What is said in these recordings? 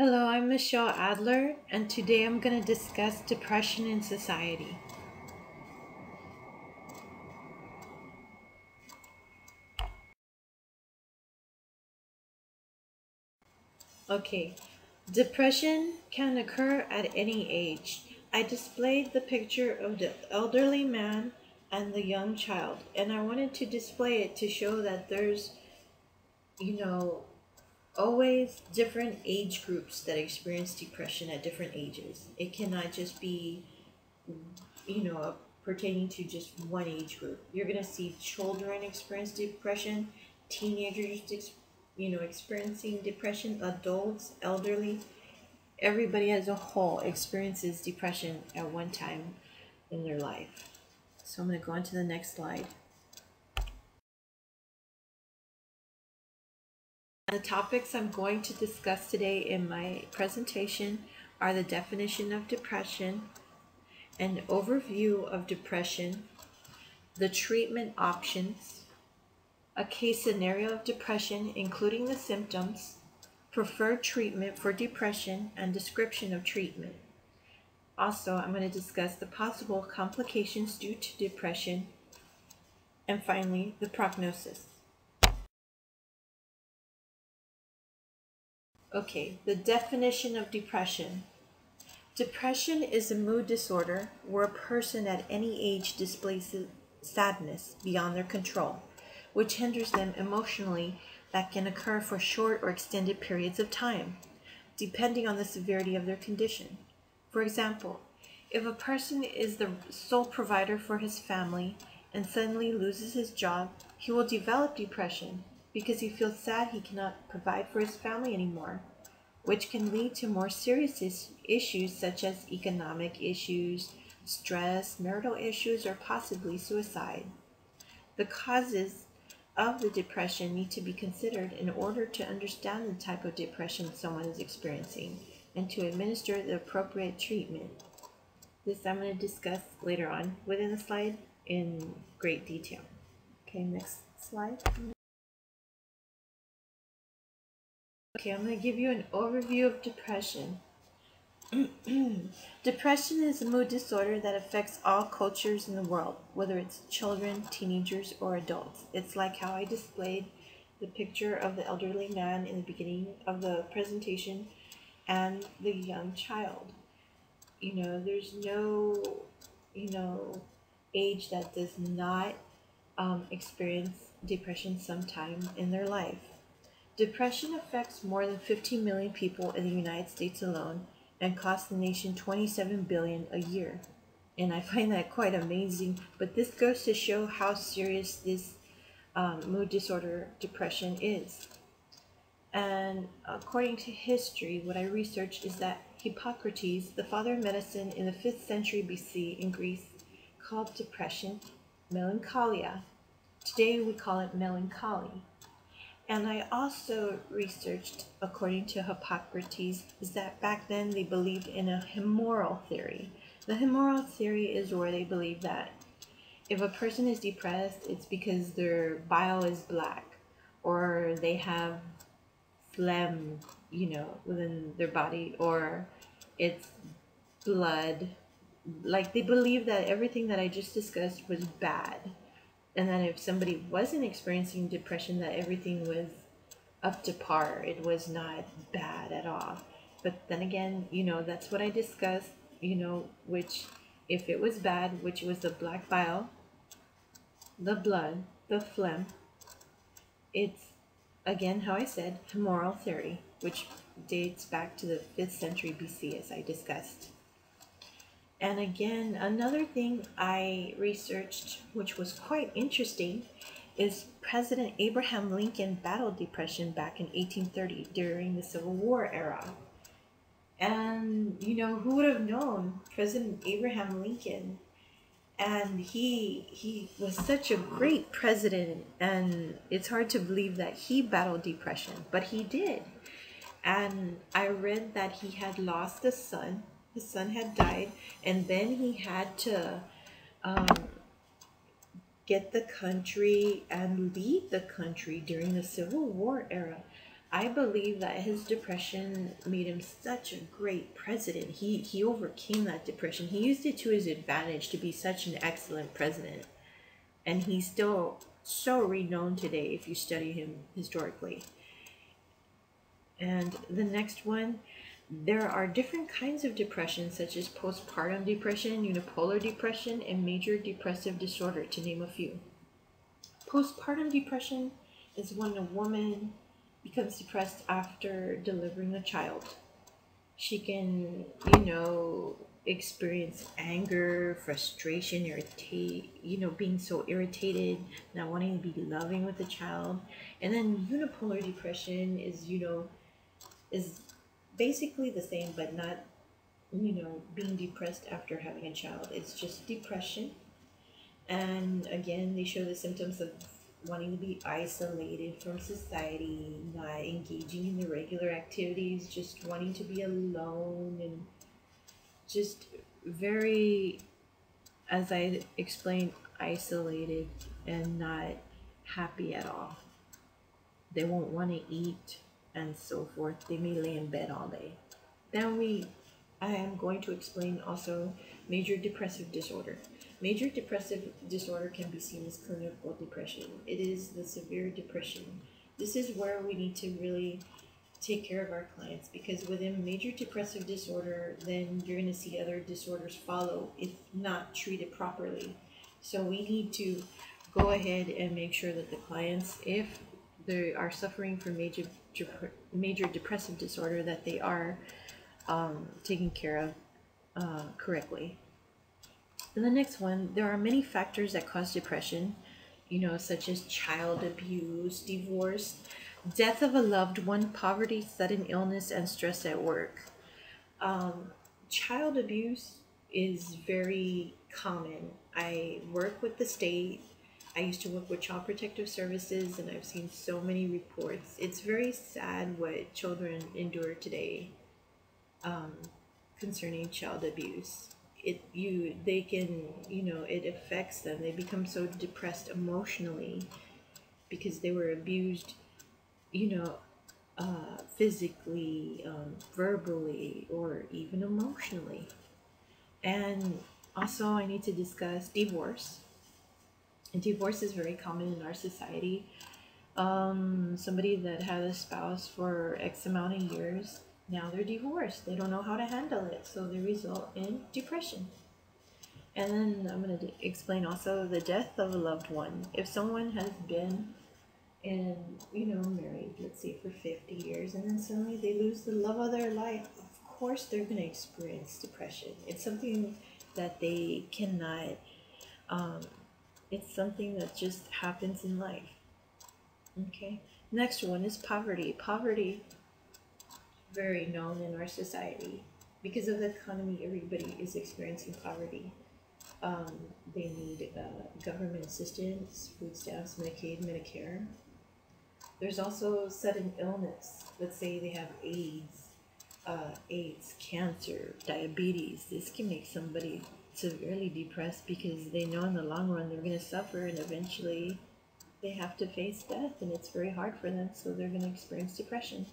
Hello, I'm Michelle Adler, and today I'm going to discuss depression in society. Okay, depression can occur at any age. I displayed the picture of the elderly man and the young child, and I wanted to display it to show that there's, you know, always different age groups that experience depression at different ages. It cannot just be pertaining to just one age group. You're going to see children experience depression, teenagers, experiencing depression, adults, elderly. Everybody as a whole experiences depression at one time in their life. So I'm going to go on to the next slide. The topics I'm going to discuss today in my presentation are the definition of depression, an overview of depression, the treatment options, a case scenario of depression, including the symptoms, preferred treatment for depression, and description of treatment. Also, I'm going to discuss the possible complications due to depression, and finally, the prognosis. Okay, the definition of depression. Depression is a mood disorder where a person at any age displays sadness beyond their control, which hinders them emotionally, that can occur for short or extended periods of time, depending on the severity of their condition. For example, if a person is the sole provider for his family and suddenly loses his job, he will develop depression because he feels sad he cannot provide for his family anymore, which can lead to more serious issues such as economic issues, stress, marital issues, or possibly suicide. The causes of the depression need to be considered in order to understand the type of depression someone is experiencing and to administer the appropriate treatment. This I'm going to discuss later on within the slide in great detail. Okay, next slide. Okay, I'm going to give you an overview of depression. Depression is a mood disorder that affects all cultures in the world, whether it's children, teenagers, or adults. It's like how I displayed the picture of the elderly man in the beginning of the presentation and the young child. There's no, age that does not experience depression sometime in their life. Depression affects more than 15 million people in the United States alone and costs the nation $27 billion a year. And I find that quite amazing, but this goes to show how serious this mood disorder depression is. And according to history, what I researched is that Hippocrates, the father of medicine in the 5th century BC in Greece, called depression melancholia. Today we call it melancholy. And I also researched, according to Hippocrates, is that back then they believed in a humoral theory. The humoral theory is where they believe that if a person is depressed, it's because their bile is black or they have phlegm, within their body, or it's blood. Like they believe that everything that I just discussed was bad. And that if somebody wasn't experiencing depression, that everything was up to par. It was not bad at all. But then again, that's what I discussed, which if it was bad, which was the black bile, the blood, the phlegm, it's, again, how I said, humoral theory, which dates back to the 5th century BC, as I discussed. And again, another thing I researched, which was quite interesting, is President Abraham Lincoln battled depression back in 1830 during the Civil War era. And, who would have known President Abraham Lincoln? And he was such a great president, and it's hard to believe that he battled depression, but he did. And I read that he had lost a son. His son had died, and then he had to get the country and lead the country during the Civil War era. I believe that his depression made him such a great president. He overcame that depression. He used it to his advantage to be such an excellent president. And he's still so renowned today if you study him historically. And the next one, there are different kinds of depression, such as postpartum depression, unipolar depression, and major depressive disorder, to name a few. Postpartum depression is when a woman becomes depressed after delivering a child. She can, experience anger, frustration, being so irritated, not wanting to be loving with the child. And then unipolar depression is basically the same, but not, being depressed after having a child. It's just depression. And again, they show the symptoms of wanting to be isolated from society, not engaging in the regular activities, just wanting to be alone, and just very, as I explained, isolated and not happy at all. They won't want to eat and so forth. They may lay in bed all day. Then I am going to explain also major depressive disorder. Major depressive disorder can be seen as clinical depression. It is the severe depression. This is where we need to really take care of our clients, because within major depressive disorder, then you're going to see other disorders follow if not treated properly. So we need to go ahead and make sure that the clients, if they are suffering from major depressive disorder, that they are taken care of correctly. And the next one, there are many factors that cause depression, such as child abuse, divorce, death of a loved one, poverty, sudden illness, and stress at work. Child abuse is very common. I work with the state. I used to work with Child Protective Services, and I've seen so many reports. It's very sad what children endure today concerning child abuse. It affects them. They become so depressed emotionally because they were abused, physically, verbally, or even emotionally. And also, I need to discuss divorce. And divorce is very common in our society. Somebody that had a spouse for X amount of years, now they're divorced. They don't know how to handle it, so they result in depression. And then I'm going to explain also the death of a loved one. If someone has been married, let's say for 50 years, and then suddenly they lose the love of their life, of course they're going to experience depression. It's something that they cannot, it's something that just happens in life. Okay. Next one is poverty. Poverty, very known in our society. Because of the economy, everybody is experiencing poverty. They need government assistance, food stamps, Medicaid, Medicare. There's also sudden illness. Let's say they have AIDS, cancer, diabetes. This can make somebody severely depressed because they know in the long run they're going to suffer, and eventually they have to face death, and it's very hard for them, so they're going to experience depression.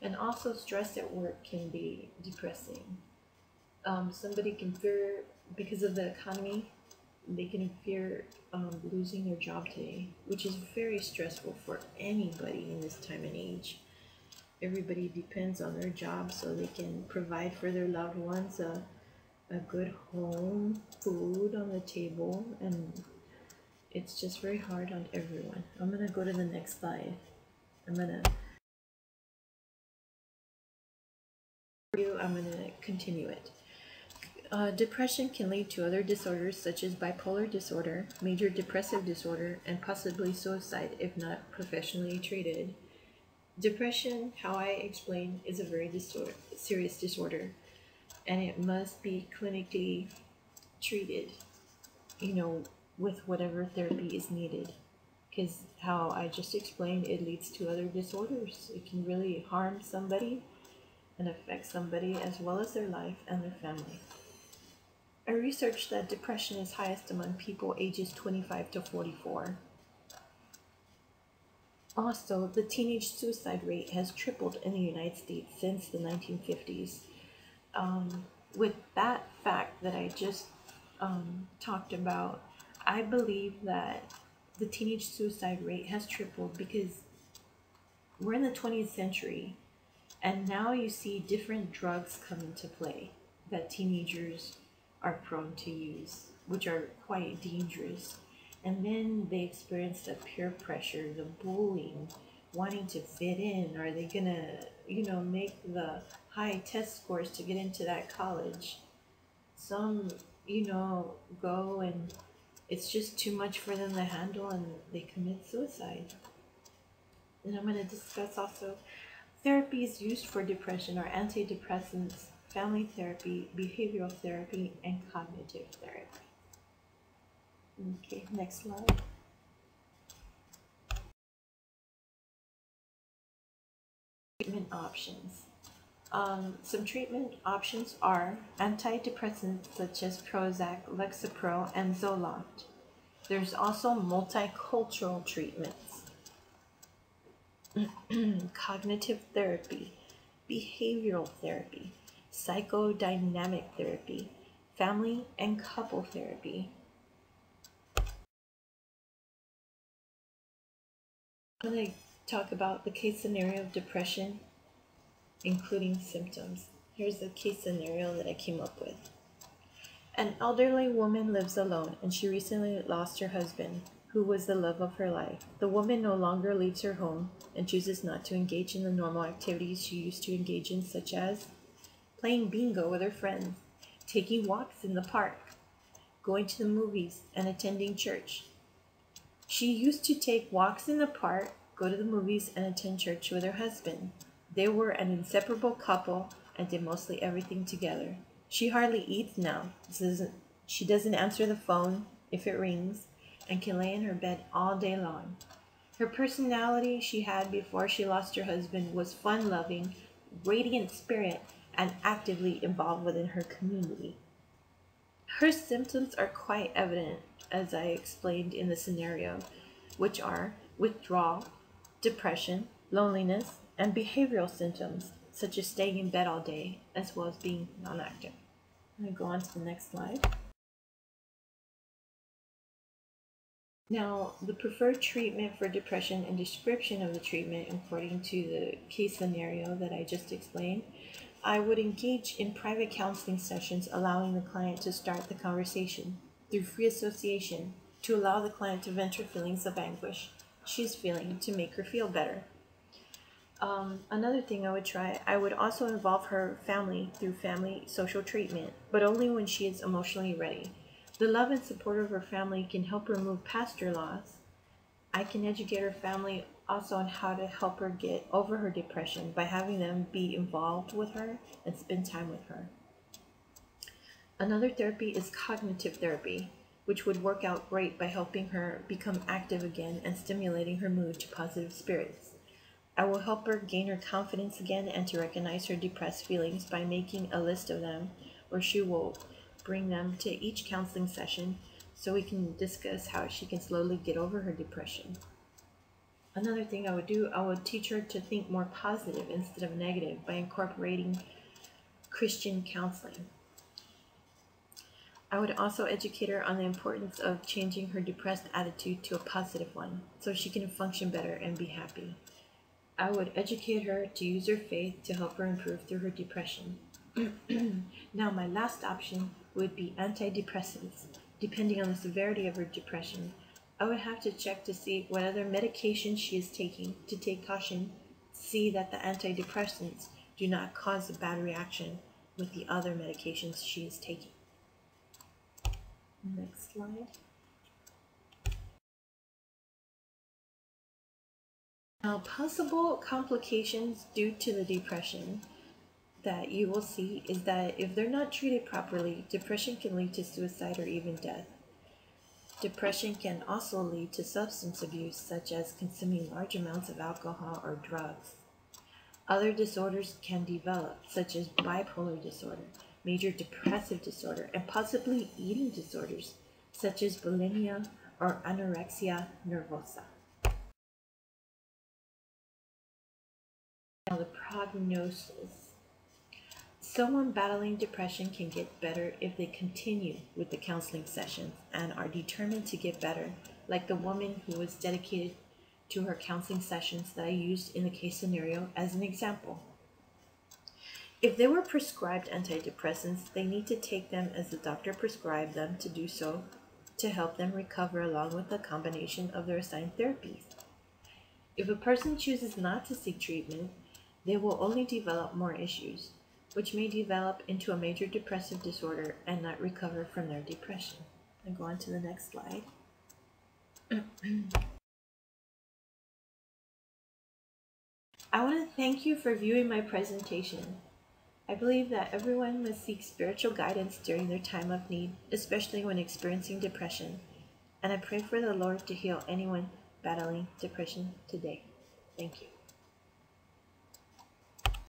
And also stress at work can be depressing. Somebody can fear, because of the economy, they can fear losing their job today, which is very stressful for anybody in this time and age. Everybody depends on their job so they can provide for their loved ones a good home, food on the table, and it's just very hard on everyone. I'm going to go to the next slide. I'm going to continue it. Depression can lead to other disorders such as bipolar disorder, major depressive disorder, and possibly suicide if not professionally treated. Depression, how I explained, is a very serious disorder, and it must be clinically treated, with whatever therapy is needed. Because how I just explained, it leads to other disorders. It can really harm somebody and affect somebody as well as their life and their family. I researched that depression is highest among people ages 25 to 44. Also, the teenage suicide rate has tripled in the United States since the 1950s. With that fact that I just talked about, I believe that the teenage suicide rate has tripled because we're in the 20th century, and now you see different drugs come into play that teenagers are prone to use, which are quite dangerous. And then they experience the peer pressure, the bullying, wanting to fit in. Are they gonna, make the high test scores to get into that college? Some, go and it's just too much for them to handle and they commit suicide. And I'm going to discuss also therapies used for depression are antidepressants, family therapy, behavioral therapy, and cognitive therapy. Okay, next slide. Treatment options. Some treatment options are antidepressants such as Prozac, Lexapro, and Zoloft. There's also multicultural treatments, cognitive therapy, behavioral therapy, psychodynamic therapy, family and couple therapy. I'm going to talk about the case scenario of depression, including symptoms. Here's the case scenario that I came up with. An elderly woman lives alone, and she recently lost her husband, who was the love of her life. The woman no longer leaves her home and chooses not to engage in the normal activities she used to engage in, such as playing bingo with her friends, taking walks in the park, going to the movies, and attending church. She used to take walks in the park, go to the movies, and attend church with her husband. They were an inseparable couple and did mostly everything together. She hardly eats now. She doesn't answer the phone if it rings and can lay in her bed all day long. Her personality she had before she lost her husband was fun-loving, radiant spirit, and actively involved within her community. Her symptoms are quite evident, as I explained in the scenario, which are withdrawal, depression, loneliness, and behavioral symptoms, such as staying in bed all day, as well as being non-active. I'm going to go on to the next slide. Now, the preferred treatment for depression and description of the treatment according to the case scenario that I just explained, I would engage in private counseling sessions, allowing the client to start the conversation through free association to allow the client to vent her feelings of anguish she's feeling to make her feel better. Another thing I would also involve her family through family social treatment, but only when she is emotionally ready. The love and support of her family can help her move past her loss. I can educate her family also on how to help her get over her depression by having them be involved with her and spend time with her. Another therapy is cognitive therapy, which would work out great by helping her become active again and stimulating her mood to positive spirits. I will help her gain her confidence again and to recognize her depressed feelings by making a list of them, or she will bring them to each counseling session so we can discuss how she can slowly get over her depression. Another thing I would teach her to think more positive instead of negative by incorporating Christian counseling. I would also educate her on the importance of changing her depressed attitude to a positive one so she can function better and be happy. I would educate her to use her faith to help her improve through her depression. Now, my last option would be antidepressants. Depending on the severity of her depression, I would have to check to see what other medications she is taking to take caution, see that the antidepressants do not cause a bad reaction with the other medications she is taking. Next slide. Now, possible complications due to the depression that you will see is that if they're not treated properly, depression can lead to suicide or even death. Depression can also lead to substance abuse, such as consuming large amounts of alcohol or drugs. Other disorders can develop, such as bipolar disorder, major depressive disorder, and possibly eating disorders, such as bulimia or anorexia nervosa. Now, the prognosis. Someone battling depression can get better if they continue with the counseling sessions and are determined to get better, like the woman who was dedicated to her counseling sessions that I used in the case scenario as an example. If they were prescribed antidepressants, they need to take them as the doctor prescribed them to do so to help them recover along with a combination of their assigned therapies. If a person chooses not to seek treatment, they will only develop more issues, which may develop into a major depressive disorder and not recover from their depression. I'll go on to the next slide. I want to thank you for viewing my presentation. I believe that everyone must seek spiritual guidance during their time of need, especially when experiencing depression. And I pray for the Lord to heal anyone battling depression today. Thank you.